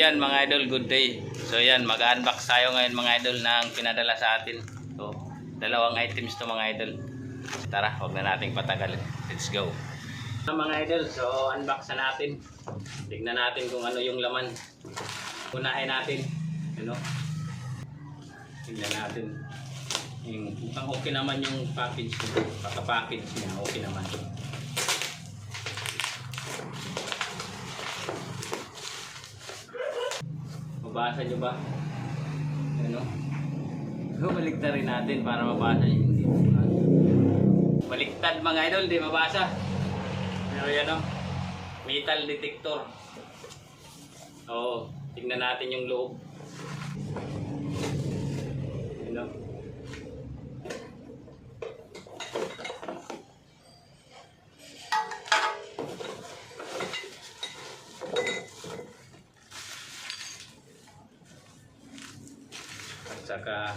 yan mga idol, good day. So yan, mag-unbox tayo ngayon mga idol ng pinadala sa atin. So, dalawang items to mga idol. Tara, huwag na nating patagalin. Let's go. Mga idol, so unbox na natin. Tignan natin kung ano yung laman. Unahin natin. Ano? Tignan natin. Mukhang okay naman yung package niya. Pagka-package niya, okay naman. Mabasa nyo ba? Ano? So, baliktad rin natin para mabasa nyo. Hindi mabasa. Baliktad mga idol, di mabasa. Pero yan o. Metal detector. Oo. Tignan natin yung loob. Ano? Saka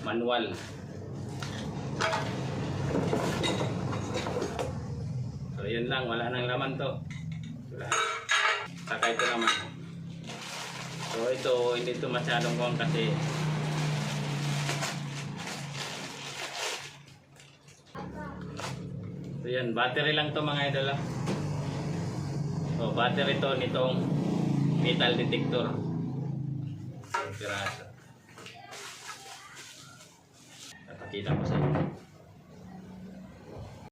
manual. So yun lang, wala nang laman to. Saka ito naman. So ito, hindi ito masyadong kong kasi so yan, battery lang to mga idol. So battery to nitong metal detector. So, piraso. Kita ko sa inyo.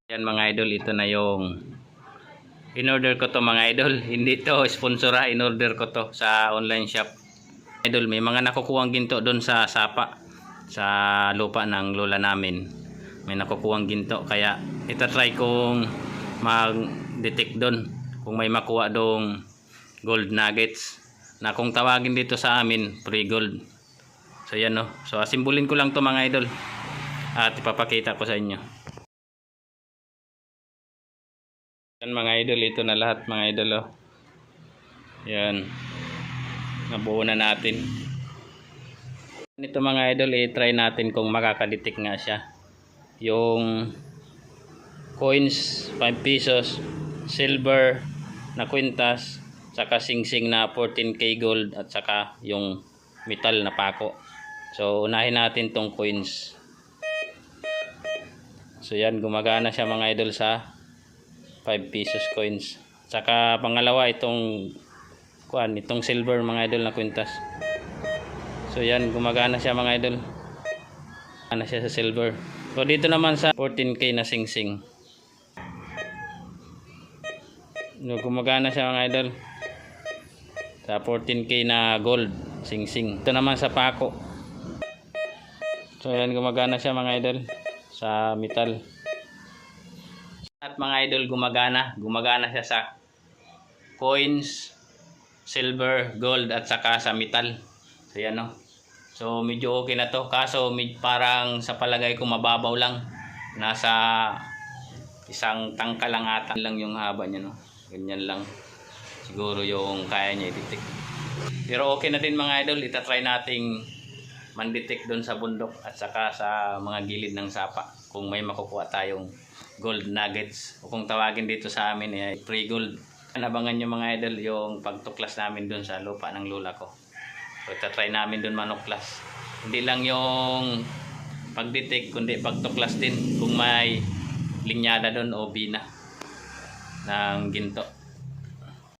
Yan mga idol, ito na yung in-order ko to mga idol. Hindi to sponsor, in-order ko to sa online shop. Idol, may mga nakukuhang ginto doon sa sapa, sa lupa ng lola namin. May nakukuhang ginto, kaya itatry kong mag-detect doon kung may makuha dong gold nuggets na kung tawagin dito sa amin free gold. So yan no. So asimbolin ko lang to mga idol at ipapakita ko sa inyo. Yan mga idol, ito na lahat mga idol oh. Yan, nabuo na natin. Ito mga idol, i-try natin kung makakadetect nga siya. Yung coins 5 pesos, silver na kwintas, saka singsing na 14k gold, at saka yung metal na pako. So unahin natin tong coins. So yan, gumagana siya mga idol sa 5 pesos coins. Saka pangalawa itong itong silver mga idol na kwintas. So yan, gumagana siya mga idol. Gumagana siya sa silver. So dito naman sa 14k na singsing. Gumagana siya mga idol sa 14k na gold singsing. Ito naman sa pako. So yan, gumagana siya mga idol sa metal. At mga idol, gumagana siya sa coins, silver, gold, at saka sa metal. So yan no. So medyo okay na to, kaso parang sa palagay ko mababaw lang. Nasa isang tangka lang ata lang yung haba niya no. Ganyan lang siguro yung kaya niya i-detect. Pero okay na din mga idol, itatry nating man-detect doon sa bundok at saka sa mga gilid ng sapa kung may makukuha tayong gold nuggets, o kung tawagin dito sa amin ay free gold. Abangan nyo mga idol yung pagtuklas namin doon sa lupa ng lola ko. So itatry namin doon manuklas. Hindi lang yung pag-detect kundi pagtuklas din kung may linyada doon o bina ng ginto.